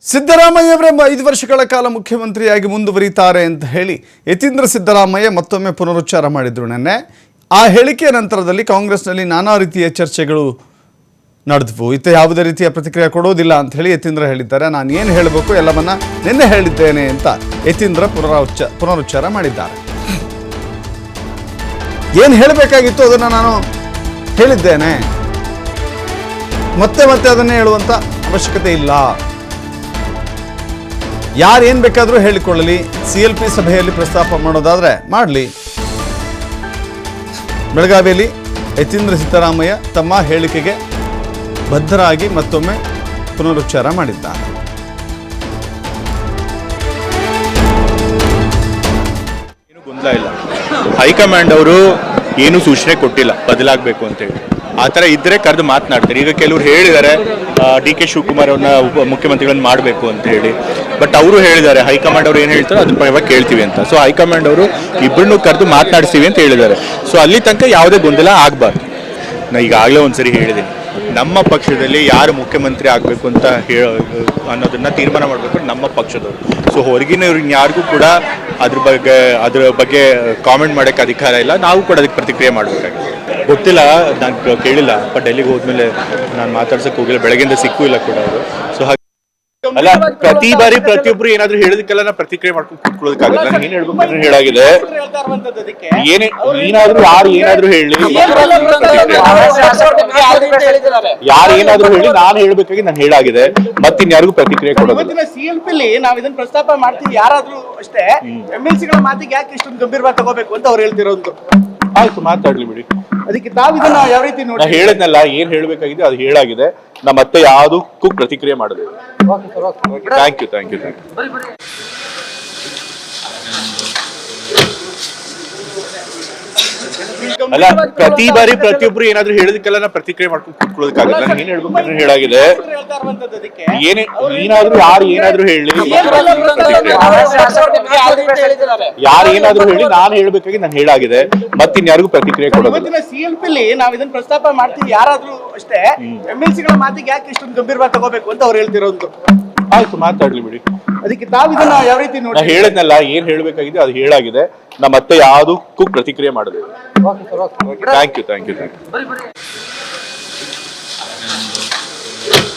ಸಿದ್ದರಾಮಯ್ಯವರೇ 5 ವರ್ಷಗಳ ಕಾಲ ಮುಖ್ಯಮಂತ್ರಿಯಾಗಿ ಮುಂದುವರಿತಾರೆ ಅಂತ ಹೇಳಿ ಯತೀಂದ್ರ ಸಿದ್ದರಾಮಯ್ಯ ಮತ್ತೊಮ್ಮೆ ಪುನರುಚ್ಚಾರ ಮಾಡಿದ್ರು. ನೆನ್ನೆ ಆ ಹೇಳಿಕೆಯ ನಂತರದಲ್ಲಿ ಕಾಂಗ್ರೆಸ್ನಲ್ಲಿ ನಾನಾ ರೀತಿಯ ಚರ್ಚೆಗಳು ನಡೆದವು. ಯಾವುದೇ ರೀತಿಯ ಪ್ರತಿಕ್ರಿಯೆ ಕೊಡೋದಿಲ್ಲ ಅಂತ ಹೇಳಿ ಯತೀಂದ್ರ ಹೇಳಿದ್ದಾರೆ. ನಾನು ಏನು ಹೇಳಬೇಕು ಎಲ್ಲವನ್ನ ನಿನ್ನೆ ಹೇಳಿದ್ದೇನೆ ಅಂತ ಯತೀಂದ್ರ ಪುನರುಚ್ಚಾರ ಮಾಡಿದ್ದಾರೆ. ಏನು ಹೇಳಬೇಕಾಗಿತ್ತು ಅದನ್ನು ನಾನು ಹೇಳಿದ್ದೇನೆ, ಮತ್ತೆ ಅದನ್ನೇ ಹೇಳುವಂತ ಅವಶ್ಯಕತೆ ಇಲ್ಲ. ಯಾರು ಏನು ಬೇಕಾದರೂ ಹೇಳಿಕೊಳ್ಳಲಿ, CLP ಸಭೆಯಲ್ಲಿ ಪ್ರಸ್ತಾಪ ಮಾಡೋದಾದ್ರೆ ಮಾಡಲಿ. ಬೆಳಗಾವಿಯಲ್ಲಿ ಯತೀಂದ್ರ ಸಿದ್ದರಾಮಯ್ಯ ತಮ್ಮ ಹೇಳಿಕೆಗೆ ಬದ್ಧರಾಗಿ ಮತ್ತೊಮ್ಮೆ ಪುನರುಚ್ಚಾರ ಮಾಡಿದ್ದಾರೆ. ಏನು ಗೊಂದಲ ಇಲ್ಲ, ಹೈಕಮಾಂಡ್ ಅವರು ಏನು ಸೂಚನೆ ಕೊಟ್ಟಿಲ್ಲ ಬದಲಾಗಬೇಕು ಅಂತ ಹೇಳಿ. ಆ ಥರ ಇದ್ದರೆ ಕರೆದು ಮಾತನಾಡ್ತಾರೆ. ಈಗ ಕೆಲವರು ಹೇಳಿದ್ದಾರೆ DK ಶಿವಕುಮಾರ್ ಅವ್ರನ್ನ ಮುಖ್ಯಮಂತ್ರಿಗಳನ್ನ ಮಾಡಬೇಕು ಅಂತ ಹೇಳಿ. ಬಟ್ ಅವರು ಹೇಳಿದ್ದಾರೆ, ಹೈಕಮಾಂಡ್ ಅವರು ಏನು ಹೇಳ್ತಾರೆ ಅದ್ರ ಪರವಾಗಿ ಕೇಳ್ತೀವಿ ಅಂತ. ಸೊ ಹೈಕಮಾಂಡ್ ಅವರು ಇಬ್ಬರನ್ನೂ ಕರೆದು ಮಾತನಾಡಿಸ್ತೀವಿ ಅಂತ ಹೇಳಿದ್ದಾರೆ. ಸೊ ಅಲ್ಲಿ ತನಕ ಯಾವುದೇ ಗೊಂದಲ ಆಗಬಾರ್ದು. ನಾನು ಈಗಾಗಲೇ ಒಂದ್ಸರಿ ಹೇಳಿದ್ದೀನಿ, ನಮ್ಮ ಪಕ್ಷದಲ್ಲಿ ಯಾರು ಮುಖ್ಯಮಂತ್ರಿ ಆಗಬೇಕು ಅಂತ ಅನ್ನೋದನ್ನ ತೀರ್ಮಾನ ಮಾಡಬೇಕು ನಮ್ಮ ಪಕ್ಷದವರು. ಸೊ ಹೊರಗಿನವ್ರಿಗೆ ಯಾರಿಗೂ ಕೂಡ ಅದ್ರ ಬಗ್ಗೆ ಕಾಮೆಂಟ್ ಮಾಡೋಕ್ಕೆ ಅಧಿಕಾರ ಇಲ್ಲ. ನಾವು ಕೂಡ ಅದಕ್ಕೆ ಪ್ರತಿಕ್ರಿಯೆ ಮಾಡಬೇಕಾಗಿದೆ. ಗೊತ್ತಿಲ್ಲ, ನಾನು ಕೇಳಿಲ್ಲ. ಬಟ್ ಡೆಲ್ಲಿಗೆ ಹೋದ್ಮೇಲೆ ನಾನು ಮಾತಾಡ್ಸಕ್ಕೆ ಹೋಗಿಲ್ಲ, ಬೆಳಗ್ಗೆಯಿಂದ ಸಿಕ್ಕೂ ಇಲ್ಲ ಕೂಡ ಅವರು. ಸೊ ಅಲ್ಲ, ಪ್ರತಿ ಬಾರಿ ಪ್ರತಿಯೊಬ್ರು ಏನಾದ್ರು ಹೇಳೋದಕ್ಕೆಲ್ಲ ನಾ ಪ್ರತಿಕ್ರಿಯೆ ಮಾಡ್ಕೊಂಡು ಕೂತ್ಕೊಳ್ಳೋದಕ್ಕಾಗಲ್ಲ. ನಾನು ಏನ್ ಹೇಳ್ಬೇಕು ಅಂತ ಹೇಳಾಗಿದೆ. ಏನಾದ್ರು ಯಾರು ಏನಾದ್ರು ಹೇಳಿ, ಯಾರು ಏನಾದ್ರು ಹೇಳಿ, ನಾನು ಹೇಳ್ಬೇಕಾಗಿ ನಾನು ಹೇಳಾಗಿದೆ. ಮತ್ತಿನ್ಯಾರಿಗೂ ಪ್ರತಿಕ್ರಿಯೆ ಕೊಡೋದಿಲ್ಲ. CLP ನಾವು ಇದನ್ನ ಪ್ರಸ್ತಾಪ ಮಾಡ್ತೀವಿ, ಯಾರಾದ್ರೂ ಅಷ್ಟೇ MLC ಗಳ ಮಾತಿಗೆ ಯಾಕೆ ಇಷ್ಟೊಂದು ಗಂಭೀರವಾಗಿ ತಗೋಬೇಕು ಅಂತ ಅವ್ರು ಹೇಳ್ತಿರೋದು. ಆಯ್ತು, ಮಾತಾಡ್ಲಿ ಬಿಡಿ. ಅದಕ್ಕೆ ತಾವು ಇದನ್ನ ಯಾವ ರೀತಿ ನೋಡಿ? ಹೇಳಿದ್ನಲ್ಲ, ಏನ್ ಹೇಳ್ಬೇಕಾಗಿದೆ ಅದು ಹೇಳಾಗಿದೆ. ನಾ ಮತ್ತೆ ಯಾವುದಕ್ಕೂ ಪ್ರತಿಕ್ರಿಯೆ ಮಾಡೋದಿಲ್ಲ. Thank you. ಅಲ್ಲ, ಪ್ರತಿ ಬಾರಿ ಪ್ರತಿಯೊಬ್ರು ಏನಾದ್ರು ಹೇಳೋದಕ್ಕೆಲ್ಲ ನಾ ಪ್ರತಿಕ್ರಿಯೆ ಮಾಡ್ಕೊಂಡು ಕೂತ್ಕೊಳ್ಳೋದಕ್ಕಾಗಲ್ಲ. ನಾನು ಏನ್ ಹೇಳ್ಬೇಕು ಅಂತ ಹೇಳಾಗಿದೆ. ಏನಾದ್ರು ಯಾರು ಏನಾದ್ರು ಹೇಳಿ, ಯಾರು ಏನಾದ್ರು ಹೇಳಿ, ನಾನು ಹೇಳ್ಬೇಕಾಗಿ ನಾನು ಹೇಳಾಗಿದೆ. ಮತ್ತಿನ್ಯಾರಿಗೂ ಪ್ರತಿಕ್ರಿಯೆ ಕೊಡೋದಿಲ್ಲ. CLP ನಾವು ಇದನ್ನ ಪ್ರಸ್ತಾಪ ಮಾಡ್ತೀವಿ, ಯಾರಾದ್ರೂ ಅಷ್ಟೇ MLC ಗಳ ಮಾತಿಗೆ ಯಾಕೆ ಇಷ್ಟೊಂದು ಗಂಭೀರವಾಗಿ ತಗೋಬೇಕು ಅಂತ ಅವ್ರು ಹೇಳ್ತಿರೋದು. ಆಯ್ತು, ಮಾತಾಡ್ಲಿ ಬಿಡಿ. ಅದಕ್ಕೆ ತಾವು ಇದನ್ನ ಯಾವ ರೀತಿ ನೋಡಿ? ನಾ ಹೇಳಿದ್ನಲ್ಲ, ಏನ್ ಹೇಳ್ಬೇಕಾಗಿದೆ ಅದು ಹೇಳಾಗಿದೆ. ನಾ ಮತ್ತೆ ಯಾವುದಕ್ಕೂ ಪ್ರತಿಕ್ರಿಯೆ ಮಾಡೋದಿಲ್ಲ. Thank you.